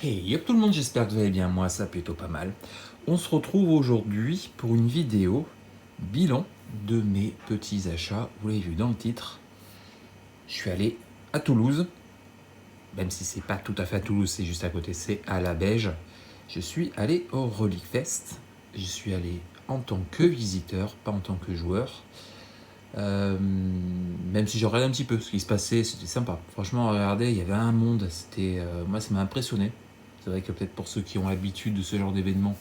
Hey, yop tout le monde, j'espère que vous allez bien, moi ça plutôt pas mal. On se retrouve aujourd'hui pour une vidéo bilan de mes petits achats. Vous l'avez vu dans le titre, je suis allé à Toulouse, même si c'est pas tout à fait à Toulouse, c'est juste à côté, c'est à la Beige. Je suis allé au Relic Fest, je suis allé en tant que visiteur, pas en tant que joueur. Même si je regardais un petit peu ce qui se passait, c'était sympa. Franchement, regardez, il y avait un monde, moi ça m'a impressionné. C'est vrai que peut-être pour ceux qui ont l'habitude de ce genre d'événement,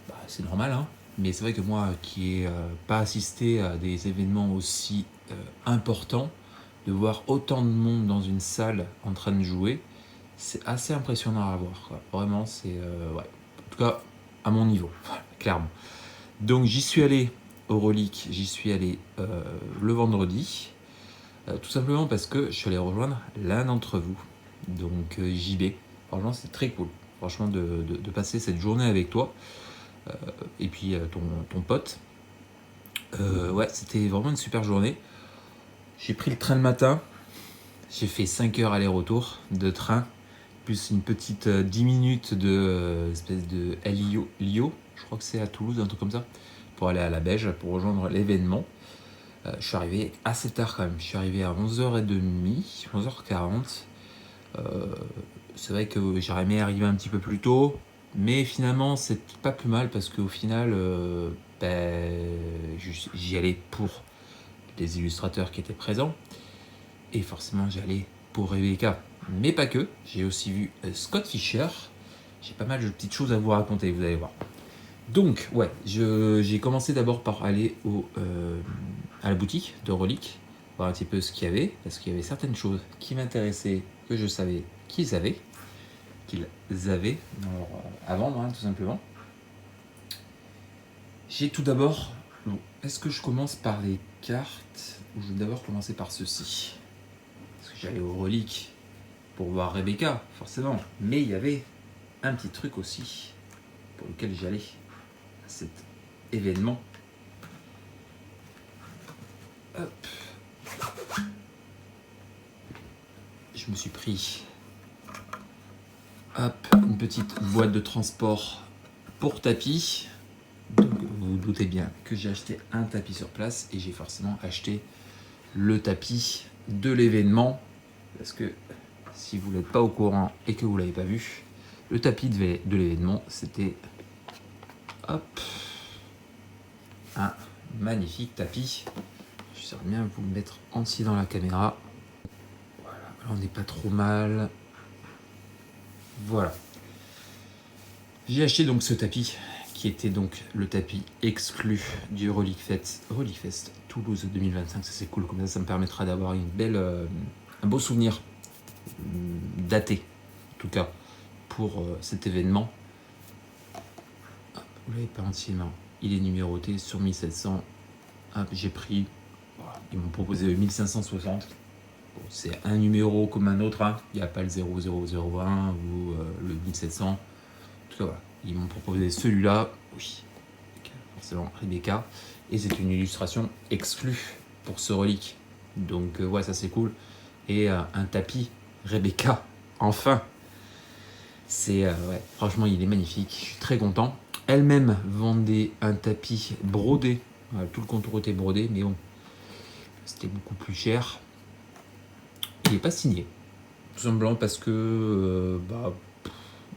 bah, c'est normal, hein. Mais c'est vrai que moi qui n'ai pas assisté à des événements aussi importants, de voir autant de monde dans une salle en train de jouer, c'est assez impressionnant à voir, quoi. Vraiment, ouais. En tout cas, à mon niveau, clairement. Donc j'y suis allé au Relique, j'y suis allé le vendredi, tout simplement parce que je suis allé rejoindre l'un d'entre vous, donc JB. Franchement, c'est très cool, franchement, de passer cette journée avec toi, et puis ton pote. Ouais, c'était vraiment une super journée. J'ai pris le train le matin, j'ai fait 5 heures aller-retour de train, plus une petite 10 minutes de espèce de LIO, je crois que c'est à Toulouse, un truc comme ça, pour aller à la Beige, pour rejoindre l'événement. Je suis arrivé assez tard quand même, je suis arrivé à 11h30, 11h40. C'est vrai que j'aurais aimé arriver un petit peu plus tôt, mais finalement c'est pas plus mal parce qu'au final, j'y allais pour les illustrateurs qui étaient présents, et forcément j'allais pour Rebecca, mais pas que. J'ai aussi vu Scott Fisher. J'ai pas mal de petites choses à vous raconter, vous allez voir. Donc ouais, j'ai commencé d'abord par aller à la boutique de Relique, voir un petit peu ce qu'il y avait, parce qu'il y avait certaines choses qui m'intéressaient, que je savais qu'ils avaient à vendre, hein, tout simplement. J'ai tout d'abord... Bon, est-ce que je commence par les cartes ou je vais d'abord commencer par ceci? Parce que j'allais au Relique pour voir Rebecca, forcément. Mais il y avait un petit truc aussi pour lequel j'allais à cet événement. Hop. Je me suis pris une petite boîte de transport pour tapis. Donc vous vous doutez bien que j'ai acheté un tapis sur place et j'ai forcément acheté le tapis de l'événement, parce que si vous n'êtes pas au courant et que vous ne l'avez pas vu, le tapis de l'événement, c'était un magnifique tapis. Je sais bien vous le mettre entier dans la caméra. Voilà, là on n'est pas trop mal. Voilà. J'ai acheté donc ce tapis qui était donc le tapis exclu du Relic Fest Toulouse 2025. Ça c'est cool, comme ça me permettra d'avoir un beau souvenir daté, en tout cas pour cet événement. Vous l'avez pas entièrement, il est numéroté sur 1700. J'ai pris, voilà, ils m'ont proposé 1560. Bon, c'est un numéro comme un autre, hein. Il n'y a pas le 0001 ou le 1700. En tout cas, voilà, ils m'ont proposé celui-là, oui, forcément Rebecca, et c'est une illustration exclue pour ce relique. Donc ouais, ça c'est cool. Et un tapis Rebecca, enfin. Ouais, franchement, il est magnifique. Je suis très content. Elle-même vendait un tapis brodé. Voilà, tout le contour était brodé, mais bon, c'était beaucoup plus cher. Il n'est pas signé. Tout simplement parce que,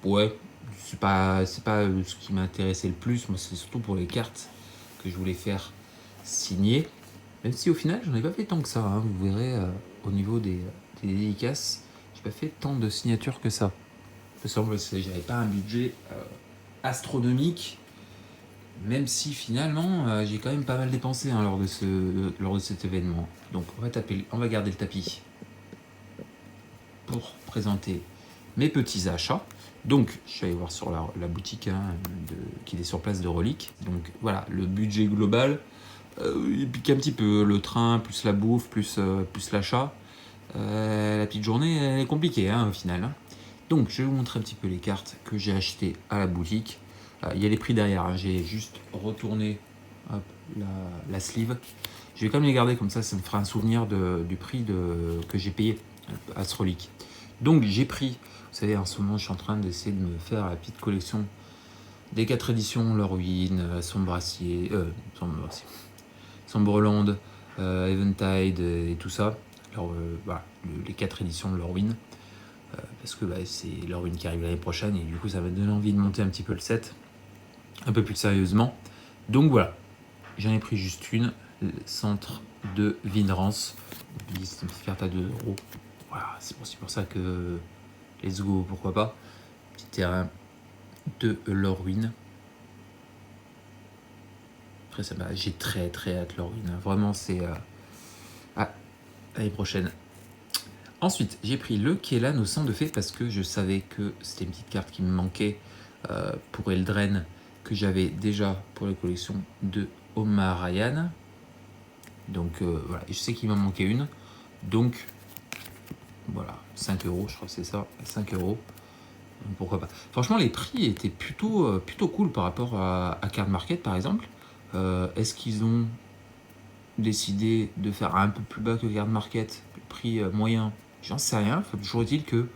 ouais, c'est pas ce qui m'intéressait le plus. Moi, c'est surtout pour les cartes que je voulais faire signer. Même si au final, j'en ai pas fait tant que ça, hein. Vous verrez, au niveau des dédicaces, j'ai pas fait tant de signatures que ça. Parce que j'avais pas un budget astronomique, même si finalement j'ai quand même pas mal dépensé, hein, lors de cet événement. Donc on va garder le tapis pour présenter mes petits achats. Donc je suis allé voir sur la boutique, hein, qui est sur place de Relique. Donc voilà, le budget global, il pique un petit peu. Le train, plus la bouffe, plus l'achat. La petite journée, elle est compliquée, hein, au final, hein. Donc je vais vous montrer un petit peu les cartes que j'ai achetées à la boutique. Il y a les prix derrière, hein. J'ai juste retourné la sleeve. Je vais quand même les garder, comme ça me fera un souvenir du prix que j'ai payé à ce relique. Donc j'ai pris, vous savez, en ce moment je suis en train d'essayer de me faire la petite collection des 4 éditions, Lorwyn, Sombrland, Eventide et tout ça. Alors voilà, les 4 éditions de Lorwyn. Parce que c'est Lorwyn qui arrive l'année prochaine et du coup ça va donner envie de monter un petit peu le set, un peu plus sérieusement. Donc voilà, j'en ai pris juste une, le centre de Vinrance. C'est une petite carte à 2€. Voilà, c'est pour ça que let's go, pourquoi pas. Petit terrain de Lorwyn. Après ça j'ai très hâte Lorwyn. Vraiment c'est l'année prochaine. Ensuite, j'ai pris le Kélan au sang de fée parce que je savais que c'était une petite carte qui me manquait pour Eldraine, que j'avais déjà pour la collection de Omar Ryan. Donc voilà, je sais qu'il m'en manquait une. Donc voilà, 5€, je crois que c'est ça, 5€. Donc pourquoi pas. Franchement, les prix étaient plutôt cool par rapport à Card Market par exemple. Est-ce qu'ils ont décidé de faire un peu plus bas que Card Market, le prix moyen? J'en sais rien. Toujours est-il que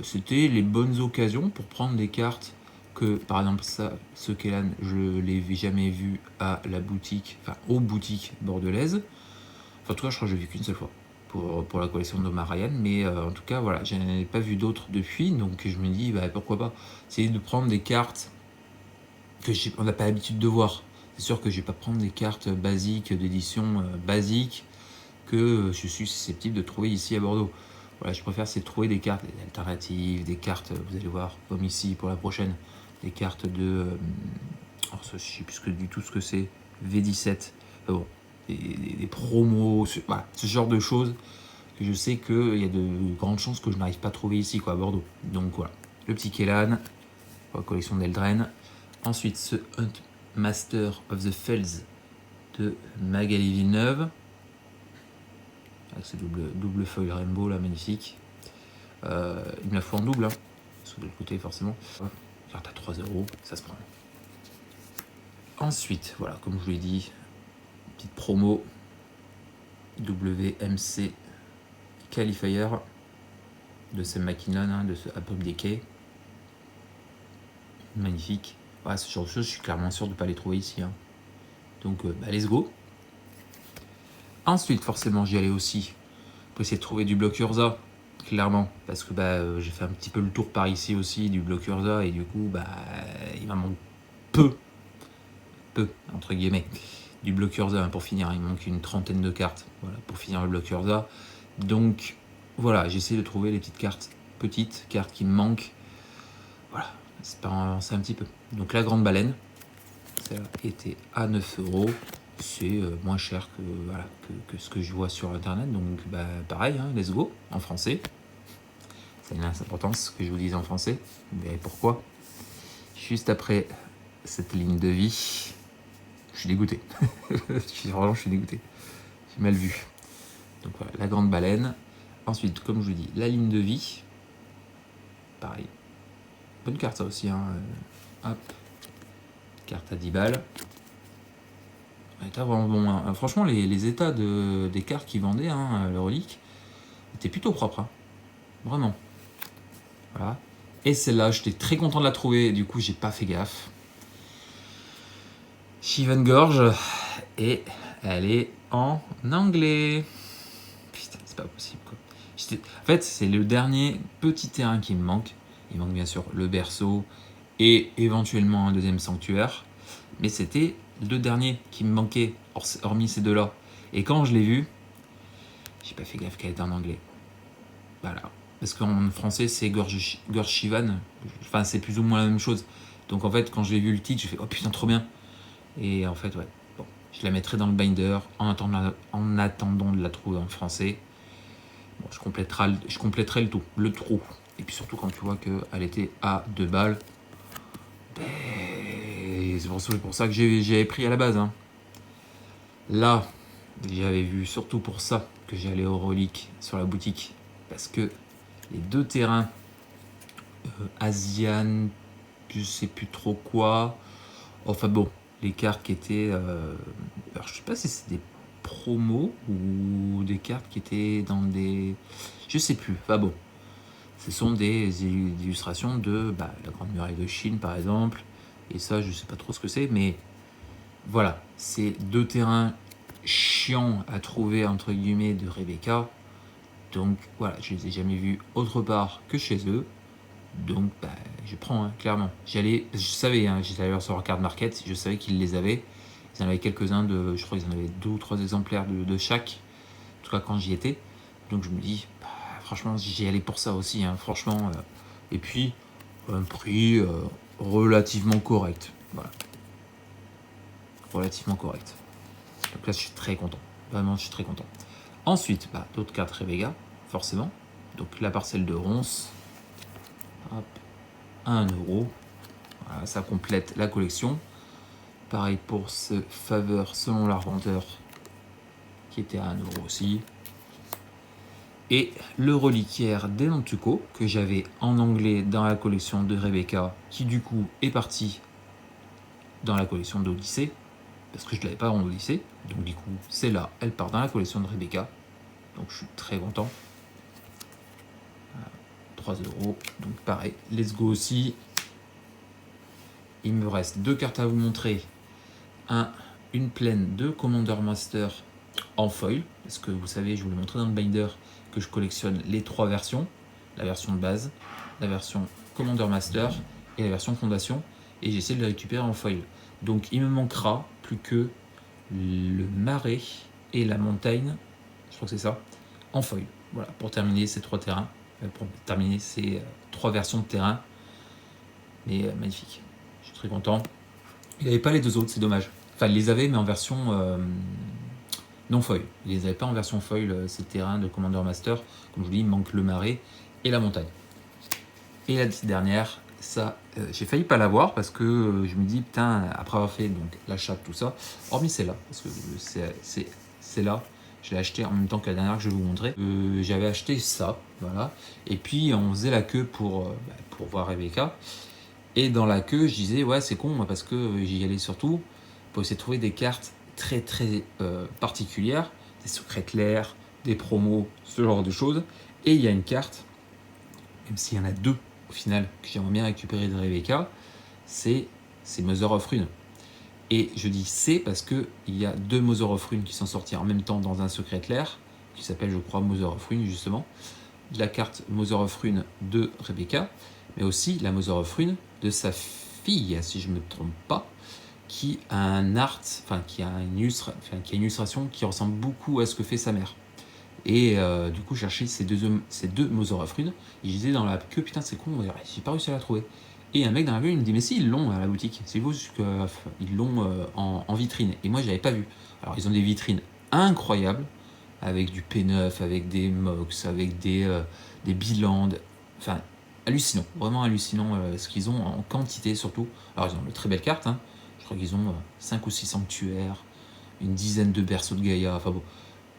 c'était les bonnes occasions pour prendre des cartes que, par exemple, ce Kélan, je ne l'ai jamais vu à la boutique, enfin aux boutiques bordelaises. Enfin, en tout cas, je crois que je l'ai vu qu'une seule fois pour la collection d'Omar Ryan, mais en tout cas, voilà, je n'en ai pas vu d'autres depuis, donc je me dis, pourquoi pas essayer de prendre des cartes que on n'a pas l'habitude de voir. C'est sûr que je ne vais pas prendre des cartes basiques d'édition basique que je suis susceptible de trouver ici à Bordeaux. Voilà, je préfère c'est de trouver des cartes alternatives, des cartes, vous allez voir, comme ici pour la prochaine, des cartes de, je ne sais plus du tout ce que c'est, V17, bon, des promos, voilà, ce genre de choses que je sais qu'il y a de grandes chances que je n'arrive pas à trouver ici à Bordeaux. Donc voilà, le petit Kélan, la collection d'Eldraine. Ensuite, ce Hunt Master of the Fells de Magali Villeneuve. Avec ce double feuille rainbow là, magnifique. Il me la faut en double, sur l'autre côté forcément. Carte à 3€, ça se prend. Ensuite, voilà, comme je vous l'ai dit, petite promo WMC Qualifier de Sam McKinnon, de ce Apple Decay. Magnifique. Voilà, ce genre de choses, je suis clairement sûr de ne pas les trouver ici. Donc, let's go. Ensuite, forcément, j'y allais aussi pour essayer de trouver du bloc Urza, clairement, parce que j'ai fait un petit peu le tour par ici aussi du bloc Urza et du coup, il m'en manque peu, entre guillemets, du bloc Urza pour finir. Il manque une trentaine de cartes pour finir le bloc Urza. Donc, voilà, j'essaie de trouver les petites cartes qui me manquent. Voilà, c'est pas avancer un petit peu. Donc, la grande baleine, celle-là était à 9€. C'est moins cher que ce que je vois sur internet, donc pareil, let's go, en français. C'est une importance que je vous dise en français, vous verrez pourquoi. Juste après cette ligne de vie, je suis dégoûté. je suis dégoûté, j'ai mal vu. Donc voilà, la grande baleine. Ensuite, comme je vous dis, la ligne de vie, pareil, bonne carte ça aussi, hop, carte à 10 balles. Vraiment bon, franchement, les états des cartes qu'ils vendaient, le relique, étaient plutôt propres. Vraiment. Voilà. Et celle-là, j'étais très content de la trouver. Du coup, j'ai pas fait gaffe. Shivan Gorge. Et elle est en anglais. Putain, c'est pas possible, quoi. En fait, c'est le dernier petit terrain qui me manque. Il manque bien sûr le berceau et éventuellement un deuxième sanctuaire. Mais c'était le dernier qui me manquait, hormis ces deux-là. Et quand je l'ai vu, j'ai pas fait gaffe qu'elle était en anglais. Voilà. Parce qu'en français, c'est Gorge Shivan. Enfin, c'est plus ou moins la même chose. Donc en fait, quand j'ai vu le titre, j'ai fait « Oh putain, trop bien !» Et en fait, ouais. Bon, je la mettrai dans le binder en attendant de la trouver en français. Bon, je compléterai le trou. Et puis surtout, quand tu vois qu'elle était à 2 balles, c'est pour ça que j'avais pris à la base. Là, j'avais vu surtout pour ça que j'allais au relique sur la boutique. Parce que les deux terrains, Asian, je sais plus trop quoi. Enfin bon, les cartes qui étaient... alors je sais pas si c'est des promos ou des cartes qui étaient dans des... Je sais plus. Enfin bon, Ce sont des illustrations de la Grande Muraille de Chine, par exemple. Et ça, je ne sais pas trop ce que c'est, mais voilà. C'est 2 terrains chiants à trouver, entre guillemets, de Rebecca. Donc voilà, je les ai jamais vus autre part que chez eux. Donc je prends, hein, clairement. Je savais, hein, j'étais allé sur leur carte market, je savais qu'ils les avaient. Ils en avaient quelques-uns, je crois qu'ils en avaient 2 ou 3 exemplaires de chaque. En tout cas, quand j'y étais. Donc je me dis, franchement, j'y allais pour ça aussi, hein, franchement. Et puis, un prix relativement correct. Voilà. Relativement correct. Donc là, je suis très content. Vraiment, je suis très content. Ensuite, d'autres cartes Rebecca, forcément. Donc la parcelle de ronces. Hop, 1 euro. Voilà, ça complète la collection. Pareil pour ce faveur selon l'arpenteur, qui était à 1 euro aussi. Et le reliquaire d'Elantuco, que j'avais en anglais dans la collection de Rebecca, qui du coup est parti dans la collection d'Odyssée, parce que je ne l'avais pas en Odyssée. Donc du coup, c'est là, elle part dans la collection de Rebecca. Donc je suis très content. 3 euros. Donc pareil, let's go aussi. Il me reste 2 cartes à vous montrer. Une plaine de Commander Master en foil. Parce que vous savez, je vous l'ai montré dans le binder, que je collectionne les 3 versions. La version de base, la version Commander Master et la version Fondation. Et j'essaie de les récupérer en foil. Donc il me manquera plus que le marais et la montagne, je crois que c'est ça, en foil. Voilà, pour terminer ces 3 terrains, pour terminer ces 3 versions de terrain. Mais magnifique, je suis très content. Il n'avait pas les 2 autres, c'est dommage. Enfin, il les avait, mais en version non foil. Il les avait pas en version foil, ces terrains de Commander Master. Comme je vous dis, il manque le marais et la montagne. Et la petite dernière, ça, j'ai failli pas l'avoir parce que je me dis, putain, après avoir fait donc l'achat de tout ça, hormis celle-là, parce que c'est là, je l'ai acheté en même temps que la dernière que je vais vous montrer. J'avais acheté ça, voilà. Et puis on faisait la queue pour voir Rebecca. Et dans la queue, je disais, ouais, c'est con, parce que j'y allais surtout pour essayer de trouver des cartes très très particulières, des secrets clairs, des promos, ce genre de choses. Et il y a une carte, même s'il y en a 2 au final, que j'aimerais bien récupérer de Rebecca, c'est Mother of Rune. Et je dis c'est parce qu'il y a 2 Mother of Rune qui sont sortis en même temps dans un secret clair, qui s'appelle, je crois, Mother of Rune, justement. La carte Mother of Rune de Rebecca, mais aussi la Mother of Rune de sa fille, si je ne me trompe pas, qui a un art, qui a une illustration qui ressemble beaucoup à ce que fait sa mère. Et du coup, je cherchais ces deux Mother of Rune, et je disais dans la queue, putain, c'est con, j'ai pas réussi à la trouver. Et un mec dans la queue, il me dit, mais si, ils l'ont à la boutique, c'est vous qu'ils l'ont en vitrine. Et moi, je l'avais pas vu. Alors, ils ont des vitrines incroyables, avec du P9, avec des MOX, avec des bilans, enfin, hallucinant, vraiment hallucinant ce qu'ils ont en quantité surtout. Alors, ils ont de très belles cartes, hein. Je crois qu'ils ont 5 ou 6 sanctuaires, une dizaine de berceaux de Gaïa, enfin bon,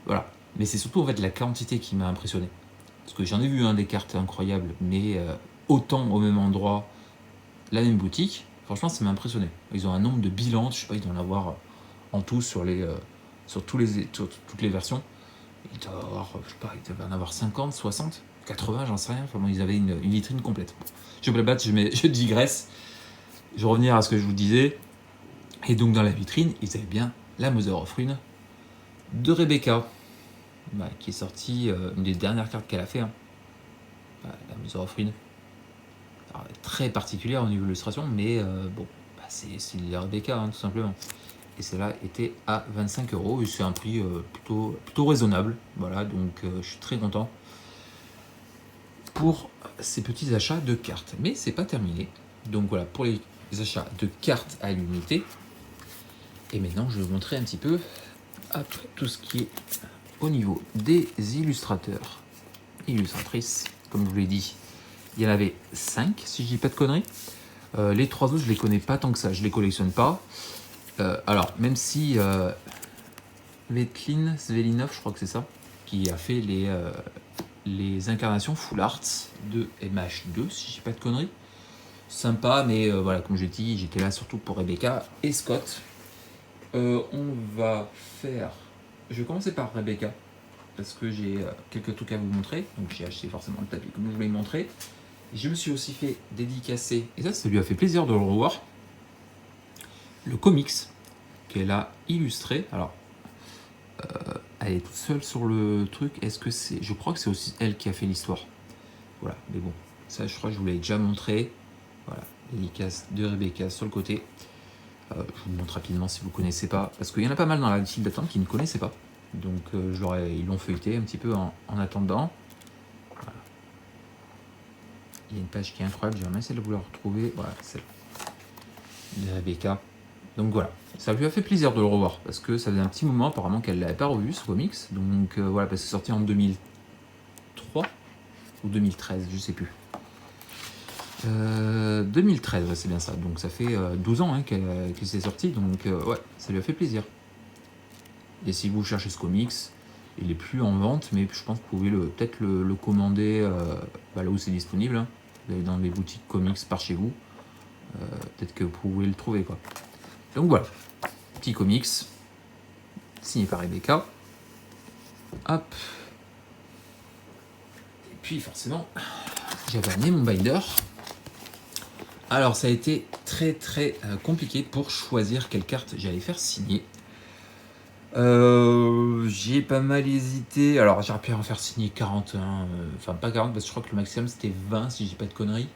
voilà. Mais c'est surtout en fait la quantité qui m'a impressionné. Parce que j'en ai vu des cartes incroyables, mais autant au même endroit, la même boutique, franchement ça m'a impressionné. Ils ont un nombre de bilans, je sais pas, ils doivent en avoir en tout sur toutes les versions. Ils doivent avoir, je sais pas, ils doivent en avoir 50, 60, 80, j'en sais rien. Enfin, bon, ils avaient une vitrine complète. Je vais je digresse. Je vais revenir à ce que je vous disais. Et donc dans la vitrine, ils avaient bien la Mother of Rune de Rebecca, qui est sortie, une des dernières cartes qu'elle a fait. La Mother of Rune. Alors, très particulière au niveau de l'illustration, mais bon, c'est la Rebecca, hein, tout simplement. Et celle-là était à 25 €, et c'est un prix plutôt raisonnable. Voilà, donc je suis très content pour ces petits achats de cartes. Mais c'est pas terminé. Donc voilà, pour les achats de cartes à l'unité. Et maintenant, je vais vous montrer un petit peu tout ce qui est au niveau des illustrateurs, illustratrices. Comme je vous l'ai dit, il y en avait 5, si je dis pas de conneries. Les 3 autres, je les connais pas tant que ça, je les collectionne pas. Alors, même si Vetlin Svelinov, je crois que c'est ça, qui a fait les incarnations Full Art de MH2, si je dis pas de conneries. Sympa, mais voilà, comme je dis, j'étais là surtout pour Rebecca et Scott. On va faire... Je vais commencer par Rebecca. parce que j'ai quelques trucs à vous montrer. Donc j'ai acheté forcément le tapis comme je vous l'ai montré. Et je me suis aussi fait dédicacer, et ça lui a fait plaisir de le revoir, le comics qu'elle a illustré. Alors, elle est toute seule sur le truc. Est-ce que c'est... Je crois que c'est aussi elle qui a fait l'histoire. Voilà, mais bon, ça je crois que je vous l'ai déjà montré. Voilà, dédicace de Rebecca sur le côté. Je vous le montre rapidement si vous ne connaissez pas, parce qu'il y en a pas mal dans la file d'attente qui ne connaissaient pas. Donc ils l'ont feuilleté un petit peu en attendant. Voilà. Il y a une page qui est incroyable, j'ai vraiment essayé de vous la retrouver. Voilà, celle de Rebecca. Donc voilà, ça lui a fait plaisir de le revoir, parce que ça faisait un petit moment apparemment qu'elle ne l'avait pas revu ce comics. Donc voilà, parce que c'est sorti en 2003 ou 2013, je sais plus. 2013, ouais, c'est bien ça. Donc ça fait 12 ans qu'elle s'est sortie, donc ouais, ça lui a fait plaisir. Et si vous cherchez ce comics, il est plus en vente, mais je pense que vous pouvez peut-être le commander là où c'est disponible. Hein. Vous allez dans les boutiques comics par chez vous. Peut-être que vous pouvez le trouver, quoi. Donc voilà, petit comics, signé par Rebecca. Hop. Et puis forcément, j'avais amené mon binder. Alors ça a été très compliqué pour choisir quelle carte j'allais faire signer. J'ai pas mal hésité. Alors j'aurais pu en faire signer 40, enfin pas 40 parce que je crois que le maximum c'était 20 si j'ai pas de conneries.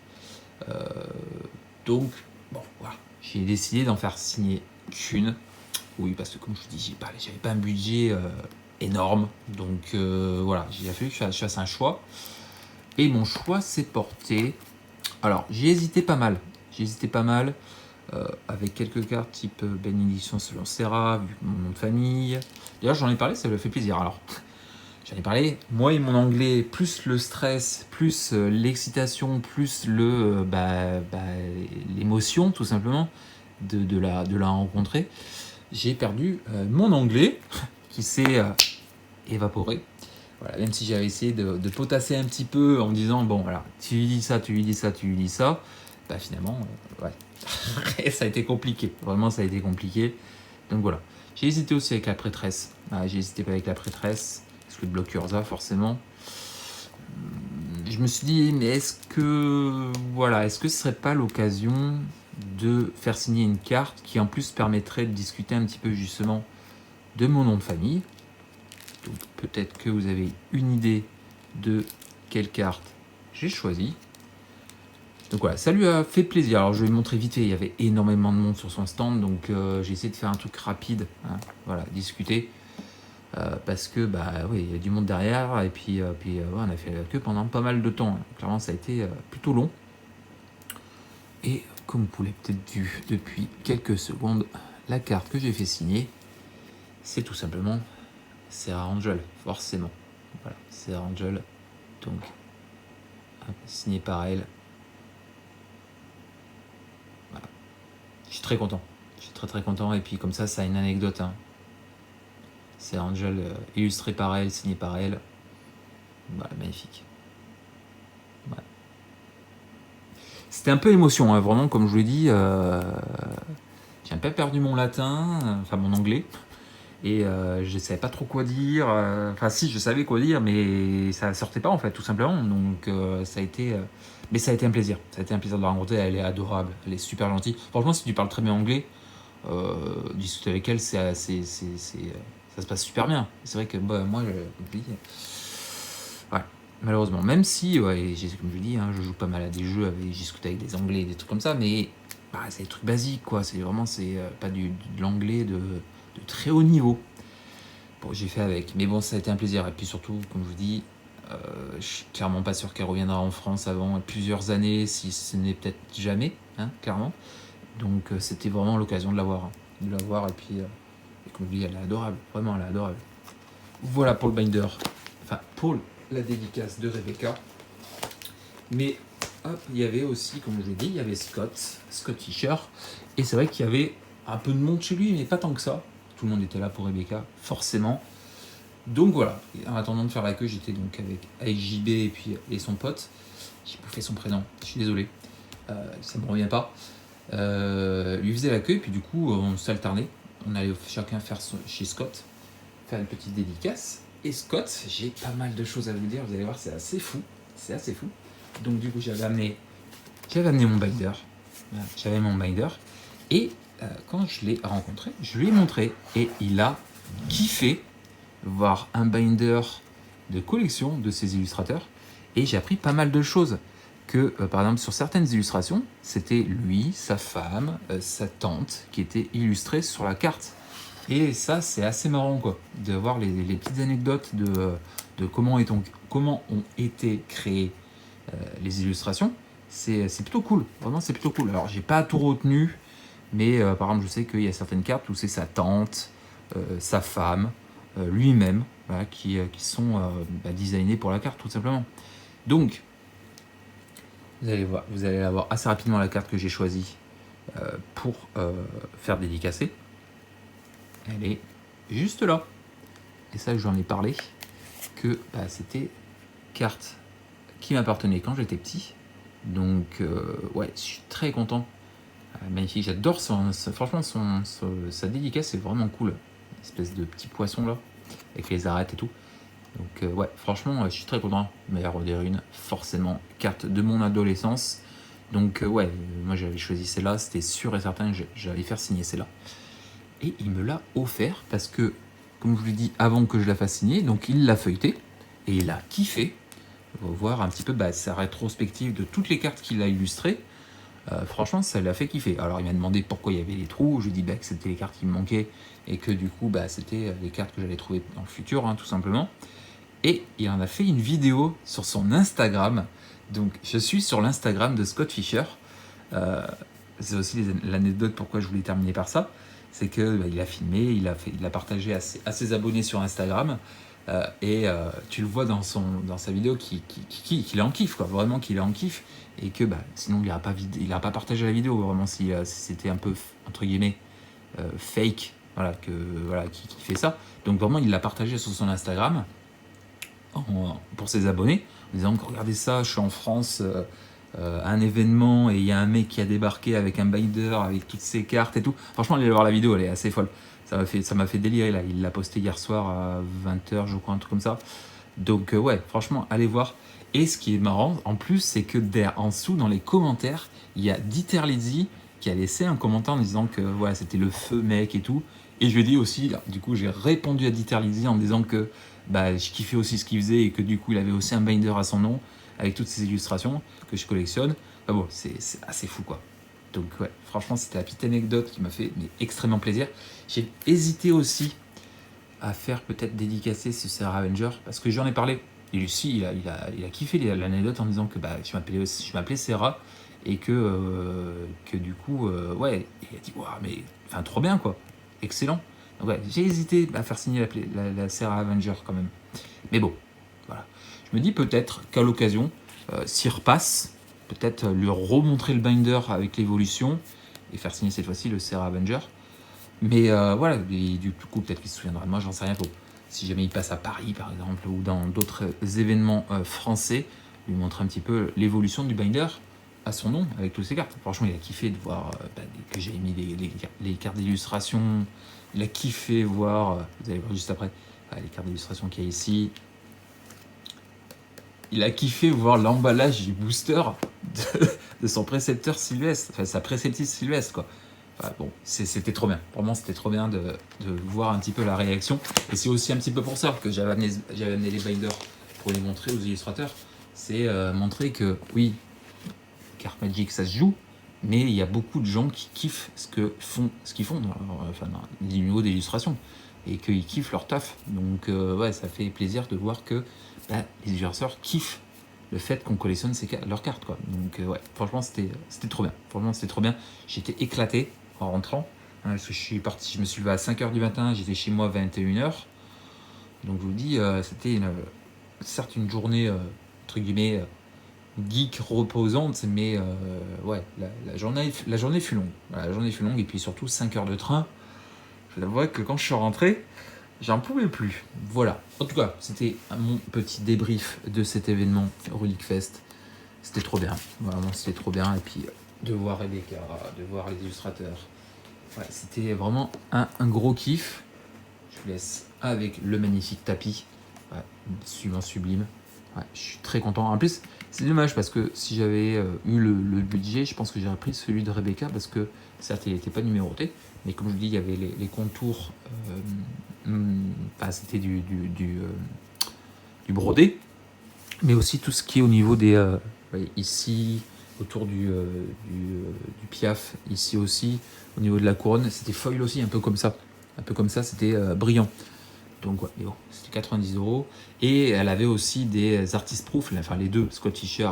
Donc bon voilà, j'ai décidé d'en faire signer qu'une. Oui, parce que comme je vous dis, j'avais pas un budget énorme. Donc voilà, il a fallu que je fasse un choix. Et mon choix s'est porté. Alors j'ai hésité pas mal. Avec quelques cartes type bénédiction selon Serra, vu mon nom de famille. D'ailleurs, j'en ai parlé, ça lui a fait plaisir. Alors, j'en ai parlé, moi et mon anglais, plus le stress, plus l'excitation, plus l'émotion, tout simplement, de la rencontrer, j'ai perdu mon anglais qui s'est évaporé. Voilà, même si j'avais essayé de potasser un petit peu en me disant, bon, voilà, tu lui dis ça, bah finalement, ouais. Ça a été compliqué, vraiment ça a été compliqué. Donc voilà, j'ai hésité aussi avec la prêtresse. J'ai hésité pas avec la prêtresse, parce que le bloc Urza forcément. Je me suis dit, mais est-ce que ce serait pas l'occasion de faire signer une carte qui en plus permettrait de discuter un petit peu justement de mon nom de famille. Donc peut-être que vous avez une idée de quelle carte j'ai choisi. Donc voilà, ça lui a fait plaisir. Alors je vais vous montrer vite fait, il y avait énormément de monde sur son stand, donc j'ai essayé de faire un truc rapide, hein, voilà, discuter. Parce que oui, il y a du monde derrière, et puis on a fait la queue pendant pas mal de temps. Hein. Clairement, ça a été plutôt long. Et comme vous l'avez peut-être vu depuis quelques secondes, la carte que j'ai fait signer, c'est tout simplement Serra Angel, forcément. Voilà, Serra Angel, donc signé par elle. Voilà. Je suis très content. Je suis très content, et puis comme ça a une anecdote. Hein. C'est Angel illustré par elle, signé par elle. Voilà, magnifique. Ouais. C'était un peu émotion, hein, vraiment, comme je vous l'ai dit. J'ai un peu perdu mon latin, enfin mon anglais. Et je ne savais pas trop quoi dire. Enfin, si, je savais quoi dire, mais ça ne sortait pas, en fait, tout simplement. Donc, ça a été. Mais ça a été un plaisir. Ça a été un plaisir de la rencontrer. Elle est adorable. Elle est super gentille. Franchement, si tu parles très bien anglais, discuter avec elle, ça se passe super bien. C'est vrai que moi, comme je dis, ouais, malheureusement, même si, comme je dis, hein, je joue pas mal à des jeux, j'ai discuté avec des anglais, des trucs comme ça, mais c'est des trucs basiques, quoi. C'est vraiment, pas de l'anglais de très haut niveau. Bon, j'ai fait avec, mais bon, ça a été un plaisir. Et puis surtout, comme je vous dis, je suis clairement pas sûr qu'elle reviendra en France avant plusieurs années, si ce n'est peut-être jamais, hein, clairement. Donc c'était vraiment l'occasion de la voir. Et puis, comme je dis, elle est adorable. Vraiment, elle est adorable. Voilà pour le binder. Enfin, pour la dédicace de Rebecca. Mais, hop, il y avait aussi, comme je vous l'ai dit, il y avait Scott Fisher. Et c'est vrai qu'il y avait un peu de monde chez lui, mais pas tant que ça. Tout le monde était là pour Rebecca, forcément. Donc voilà, en attendant de faire la queue, j'étais donc avec JB et son pote. J'ai bouffé son prénom, je suis désolé. Ça me revient pas. Lui faisait la queue, et puis du coup, on s'alternait. On allait chacun faire chez Scott, faire une petite dédicace. et Scott, j'ai pas mal de choses à vous dire, vous allez voir, c'est assez fou. Donc du coup, j'avais amené mon binder. Voilà, j'avais mon binder. Et quand je l'ai rencontré, je lui ai montré. Et il a kiffé voir un binder de collection de ces illustrateurs. Et j'ai appris pas mal de choses. Que par exemple, sur certaines illustrations, c'était lui, sa femme, sa tante qui étaient illustrées sur la carte. Et ça, c'est assez marrant, quoi, de voir les petites anecdotes de comment ont été créées les illustrations. C'est plutôt cool, vraiment c'est plutôt cool. Alors j'ai pas tout retenu, mais par exemple je sais qu'il y a certaines cartes où c'est sa tante, sa femme, lui-même, voilà, qui sont designées pour la carte tout simplement. Donc vous allez la voir assez rapidement, la carte que j'ai choisie pour faire dédicacer. Elle est juste là. Et ça, j'en ai parlé, que c'était carte qui m'appartenait quand j'étais petit. Donc, ouais, je suis très content. Magnifique, j'adore franchement, sa dédicace, c'est vraiment cool. Une espèce de petit poisson là, avec les arêtes et tout. Donc, ouais, franchement, je suis très content. Meilleur des runes, forcément, carte de mon adolescence. Donc, ouais, moi j'avais choisi celle-là, c'était sûr et certain que j'allais faire signer celle-là. Et il me l'a offert parce que, comme je vous l'ai dit avant que je la fasse signer, donc il l'a feuilleté et il a kiffé. On va voir un petit peu sa rétrospective de toutes les cartes qu'il a illustrées. Franchement, ça l'a fait kiffer. Alors, il m'a demandé pourquoi il y avait les trous. Je lui ai dit que c'était les cartes qui me manquaient et que du coup, c'était les cartes que j'allais trouver dans le futur, tout simplement. Et il en a fait une vidéo sur son Instagram. Donc, je suis sur l'Instagram de Scott Fischer. C'est aussi l'anecdote pourquoi je voulais terminer par ça. C'est que il a filmé, il a partagé à ses abonnés sur Instagram. Et tu le vois dans sa vidéo qu'il est en kiff, quoi, vraiment qu'il est en kiff, et que sinon il n'aurait pas partagé la vidéo, vraiment, si c'était un peu entre guillemets fake, voilà, qui fait ça. Donc vraiment il l'a partagé sur son Instagram pour ses abonnés, en disant que regardez ça, je suis en France à un événement et il y a un mec qui a débarqué avec un binder avec toutes ses cartes et tout. Franchement, allez voir la vidéo, elle est assez folle. Ça m'a fait délirer là. Il l'a posté hier soir à 20h, je crois, un truc comme ça. Donc, ouais, franchement, allez voir. Et ce qui est marrant, en plus, c'est que en dessous, dans les commentaires, il y a Dieter Lizzy qui a laissé un commentaire en disant que voilà, c'était le feu mec et tout. Et je lui ai dit aussi, du coup, j'ai répondu à Dieter Lizzy en disant que je kiffais aussi ce qu'il faisait et que du coup, il avait aussi un binder à son nom avec toutes ces illustrations que je collectionne. Bon, c'est assez fou, quoi. Donc ouais, franchement, c'était la petite anecdote qui m'a fait extrêmement plaisir. J'ai hésité aussi à faire peut-être dédicacer ce Serra Avenger parce que j'en ai parlé. Et lui aussi, il a kiffé l'anecdote en disant que je m'appelais Serra et que du coup, ouais, il a dit waouh, mais enfin trop bien, quoi, excellent. Donc ouais, j'ai hésité à faire signer la Serra Avenger quand même. Mais bon, voilà. Je me dis peut-être qu'à l'occasion, s'il repasse, peut-être lui remontrer le binder avec l'évolution et faire signer cette fois-ci le Serra Avenger. Mais voilà, et du coup, peut-être qu'il se souviendra de moi, j'en sais rien. Si jamais il passe à Paris, par exemple, ou dans d'autres événements français, lui montrer un petit peu l'évolution du binder à son nom avec toutes ses cartes. Franchement, il a kiffé de voir que j'ai mis les cartes d'illustration. Il a kiffé voir, vous allez voir juste après, les cartes d'illustration qu'il y a ici. Il a kiffé voir l'emballage du booster de son précepteur Sylvestre, enfin sa préceptrice Sylvestre, quoi. Enfin, bon, c'était trop bien. Vraiment, c'était trop bien de voir un petit peu la réaction. Et c'est aussi un petit peu pour ça que j'avais amené les binders pour les montrer aux illustrateurs. C'est montrer que, oui, Card Magic, ça se joue, mais il y a beaucoup de gens qui kiffent ce qu'ils font dans le niveau d'illustration. Et qu'ils kiffent leur taf. Donc, ouais, ça fait plaisir de voir que les illustrateurs kiffent le fait qu'on collectionne leurs cartes, quoi. Donc ouais, franchement c'était trop bien. Franchement c'était trop bien. J'étais éclaté en rentrant. Parce que je me suis levé à 5h du matin, j'étais chez moi à 21h. Donc je vous dis, c'était certes une journée entre guillemets geek reposante, mais ouais, la journée fut longue. Voilà, la journée fut longue et puis surtout 5 heures de train. Je l'avoue que quand je suis rentré, j'en pouvais plus. Voilà. En tout cas, c'était mon petit débrief de cet événement Relic Fest. C'était trop bien. Vraiment, c'était trop bien. Et puis, de voir Rebecca, de voir les illustrateurs. Ouais, c'était vraiment un gros kiff. Je vous laisse avec le magnifique tapis Ouais, absolument sublime. Ouais, je suis très content. En plus, c'est dommage parce que si j'avais eu le budget, je pense que j'aurais pris celui de Rebecca parce que certes, il n'était pas numéroté, mais comme je vous dis, il y avait les contours. Enfin, c'était du brodé, mais aussi tout ce qui est au niveau des. Ouais, ici, autour du piaf, ici aussi, au niveau de la couronne, c'était foil aussi, un peu comme ça. Un peu comme ça, c'était brillant. Donc, ouais, mais bon, c'était 90 €. Et elle avait aussi des artist proof, enfin les deux, Scott Fischer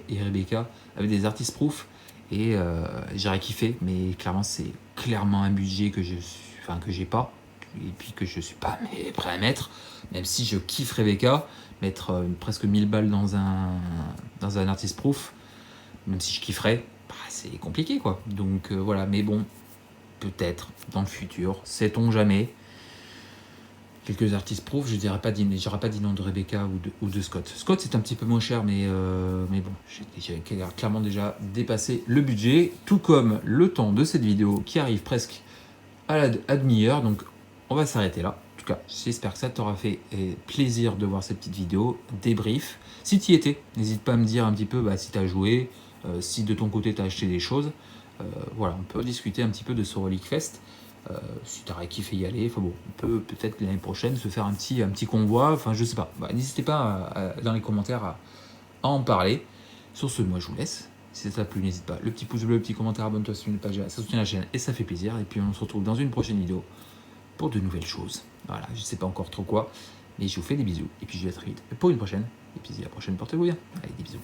et Rebecca, avaient des artist proof. Et j'aurais kiffé, mais clairement, c'est clairement un budget que j'ai pas. Et puis que je suis pas prêt à mettre, même si je kiffe Rebecca, mettre presque 1000 balles dans un artist proof, même si je kifferais, bah, c'est compliqué quoi. Donc voilà, mais bon, peut-être dans le futur, sait-on jamais. Quelques artistes proof, je dirais pas j'aurais pas dit non de Rebecca ou de Scott. Scott c'est un petit peu moins cher, mais bon, j'ai clairement déjà dépassé le budget, tout comme le temps de cette vidéo qui arrive presque à demi-heure, donc on va s'arrêter là. En tout cas, j'espère que ça t'aura fait plaisir de voir cette petite vidéo, débrief. Si tu y étais, n'hésite pas à me dire un petit peu si tu as joué, si de ton côté tu as acheté des choses. Voilà, on peut discuter un petit peu de ce Relic Fest. Si tu aurais kiffé y aller, enfin bon, on peut peut-être l'année prochaine se faire un petit convoi, enfin je sais pas. N'hésitez pas dans les commentaires à en parler. Sur ce, moi je vous laisse. Si ça t'a plu, n'hésite pas. Le petit pouce bleu, le petit commentaire, abonne-toi si tu n'es pas déjà, ça soutient la chaîne et ça fait plaisir. Et puis on se retrouve dans une prochaine vidéo pour de nouvelles choses. Voilà, je sais pas encore trop quoi, mais je vous fais des bisous. Et puis je vous dis à très vite pour une prochaine. Et puis à la prochaine, portez-vous bien. Allez, des bisous.